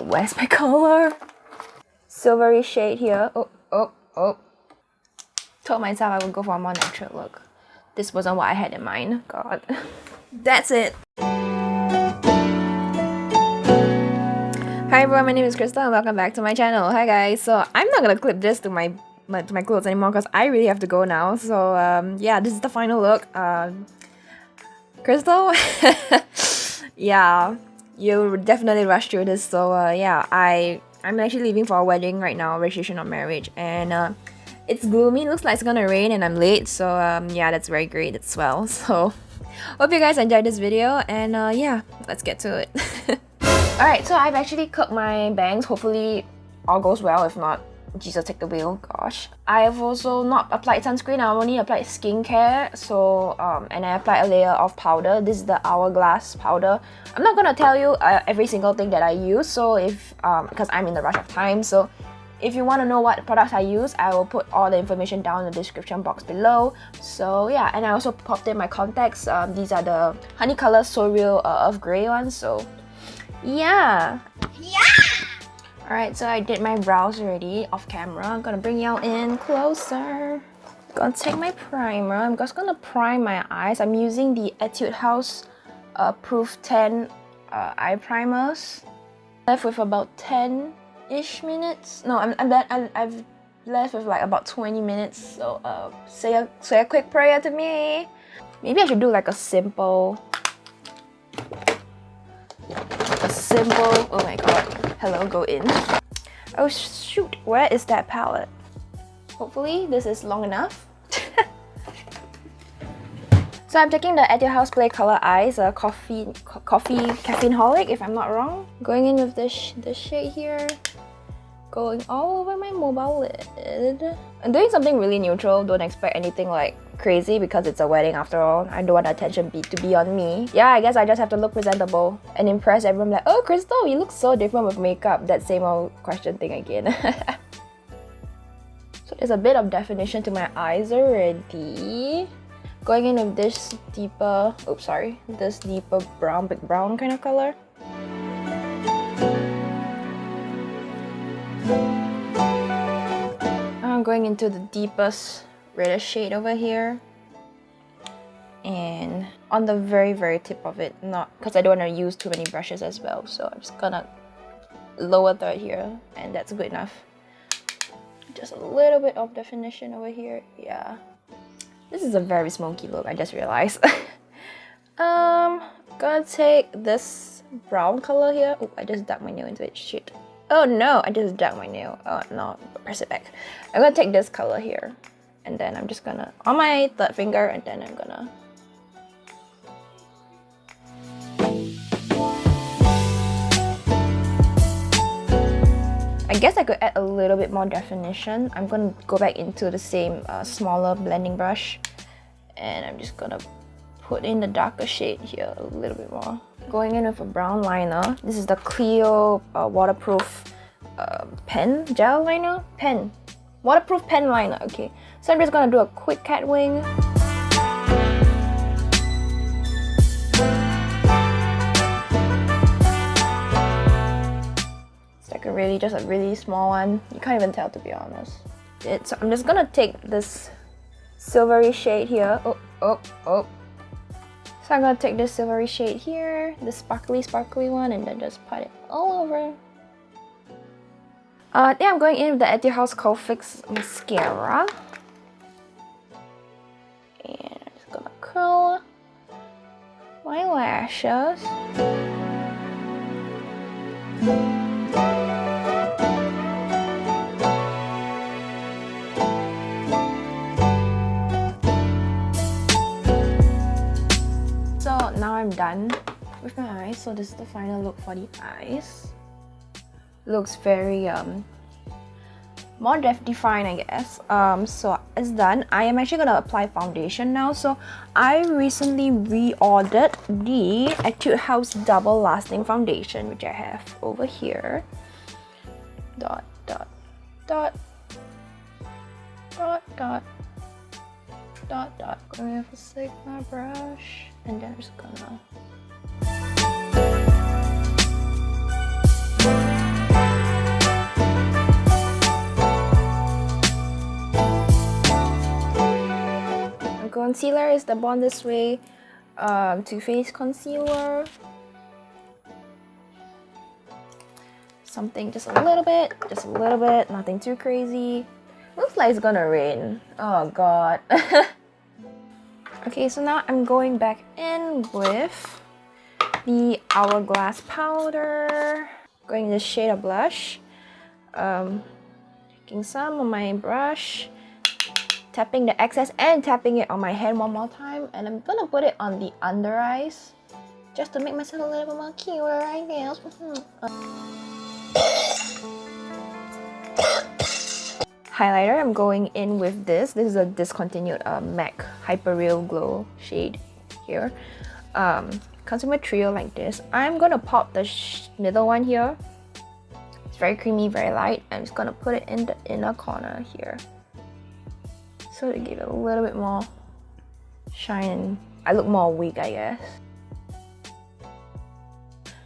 where's my color? Silvery shade here. Oh. Told myself I would go for a more natural look. This wasn't what I had in mind. God. That's it. Hi everyone, my name is Crystal and welcome back to my channel. Hi guys. So I'm not gonna clip this to my clothes anymore because I really have to go now. So yeah, this is the final look. Crystal, yeah, you definitely rushed through this. So yeah, I'm actually leaving for a wedding right now, registration of marriage, and it's gloomy. Looks like it's gonna rain, and I'm late. So yeah, that's very great as well. So hope you guys enjoyed this video, and yeah, let's get to it. Alright, so I've actually cut my bangs. Hopefully all goes well. If not, Jesus take the wheel. Gosh. I have also not applied sunscreen. I only applied skincare. So and I applied a layer of powder. This is the Hourglass powder. I'm not gonna tell you every single thing that I use. So if because I'm in the rush of time. So if you want to know what products I use, I will put all the information down in the description box below. So yeah, and I also popped in my contacts. These are the Honey Color So Real Earth Grey ones. So yeah. Alright, so I did my brows already off camera. I'm gonna bring y'all in closer. Gonna take my primer. I'm just gonna prime my eyes. I'm using the Etude House Proof 10 eye primers. Left with about 10-ish minutes. No, I've left with like about 20 minutes. So say a quick prayer to me. Maybe I should do like a simple, oh my god, hello, go in. Oh shoot, where is that palette? Hopefully this is long enough. So I'm taking the Etude House Play Color Eyes, Caffeine Holic, if I'm not wrong. Going in with this shade here. Going all over my mobile lid. I'm doing something really neutral. Don't expect anything like crazy because it's a wedding after all. I don't want the attention to be on me. Yeah, I guess I just have to look presentable and impress everyone like, oh Crystal, you look so different with makeup. That same old question thing again. So there's a bit of definition to my eyes already. Going in with this deeper, this deeper brown, big brown kind of color. I'm going into the deepest reddish shade over here, and on the very tip of it, not because I don't want to use too many brushes as well, so I'm just gonna lower third here, and that's good enough. Just a little bit of definition over here. Yeah, this is a very smoky look, I just realized. Gonna take this brown color here. Oh, I just dug my nail into it. Shit. Oh no, I just dug my nail. Oh no, press it back. I'm gonna take this color here, and then I'm just gonna, on my third finger, and then I'm gonna I guess I could add a little bit more definition. I'm gonna go back into the same smaller blending brush, and I'm just gonna put in the darker shade here a little bit more. Going in with a brown liner. This is the CLIO waterproof gel liner? Waterproof pen liner, okay. So I'm just gonna do a quick cat wing. It's like just a really small one. You can't even tell, to be honest. So I'm just gonna take this silvery shade here. So I'm gonna take this silvery shade here, the sparkly one, and then just put it all over. Yeah, I'm going in with the Etude House Curl Fix mascara. And I'm just gonna curl my lashes. Now I'm done with my eyes. So this is the final look for the eyes. Looks very more defined, I guess. So it's done. I am actually gonna apply foundation now. So I recently reordered the Etude House Double Lasting Foundation, which I have over here. Dot dot dot dot dot dot dot. Going with a Sigma brush, and then I'm just gonna concealer is the Born This Way Too Faced concealer. Something just a little bit, nothing too crazy. Looks like it's gonna rain. Oh god. Okay, so now I'm going back in with the Hourglass powder. Going in the shade of blush. Taking some on my brush, tapping the excess and tapping it on my hand one more time, and I'm gonna put it on the under eyes just to make myself a little bit more cuter, I guess. Highlighter, I'm going in with this. This is a discontinued MAC Hyper Real Glow shade here. Consumer trio like this. I'm gonna pop the middle one here. It's very creamy, very light. I'm just gonna put it in the inner corner here, so to give it a little bit more shine. I look more awake, I guess.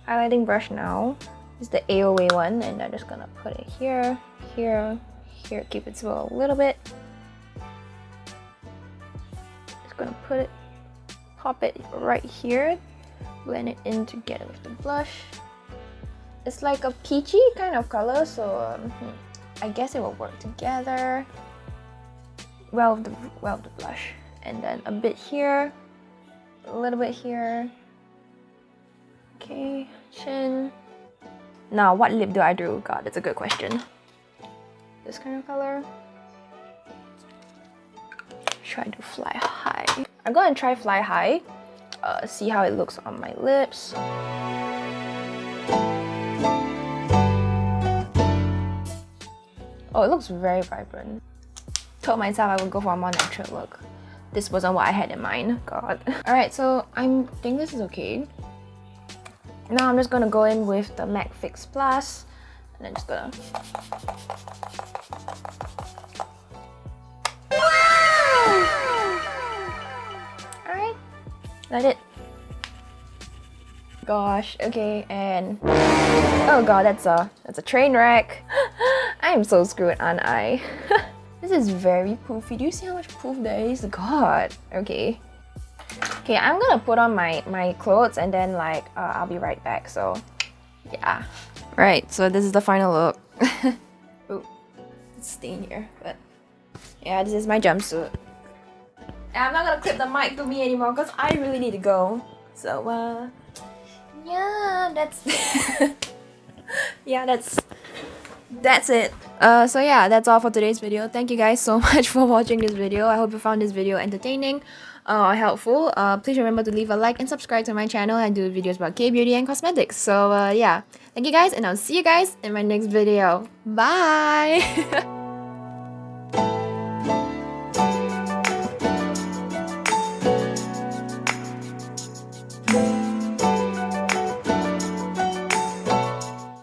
Highlighting brush now is the AOA one, and I'm just gonna put it here, here, here. Keep it small a little bit. Just gonna put it, pop it right here, blend it in together with the blush. It's like a peachy kind of color, so I guess it will work together well with the blush. And then a bit here, a little bit here. Okay, chin. Now, what lip do I do? God, that's a good question. This kind of color. Try to fly high. I'm gonna try fly high. See how it looks on my lips. Oh, it looks very vibrant. Told myself I would go for a more natural look. This wasn't what I had in mind. God. Alright, so I think this is okay. Now I'm just gonna go in with the MAC Fix Plus, and then just gonna. Alright, that's it. Gosh, okay, and oh god, that's a train wreck. I am so screwed, aren't I? This is very poofy. Do you see how much poof there is? God. Okay. Okay, I'm gonna put on my clothes, and then like I'll be right back. So yeah. Right. So this is the final look. Ooh, it's staying here, but yeah, this is my jumpsuit. And I'm not gonna clip the mic to me anymore because I really need to go. So yeah, that's yeah, that's it. So yeah, that's all for today's video. Thank you guys so much for watching this video. I hope you found this video entertaining or helpful. Please remember to leave a like and subscribe to my channel. I do videos about K-beauty and cosmetics. So yeah, thank you guys, and I'll see you guys in my next video. Bye.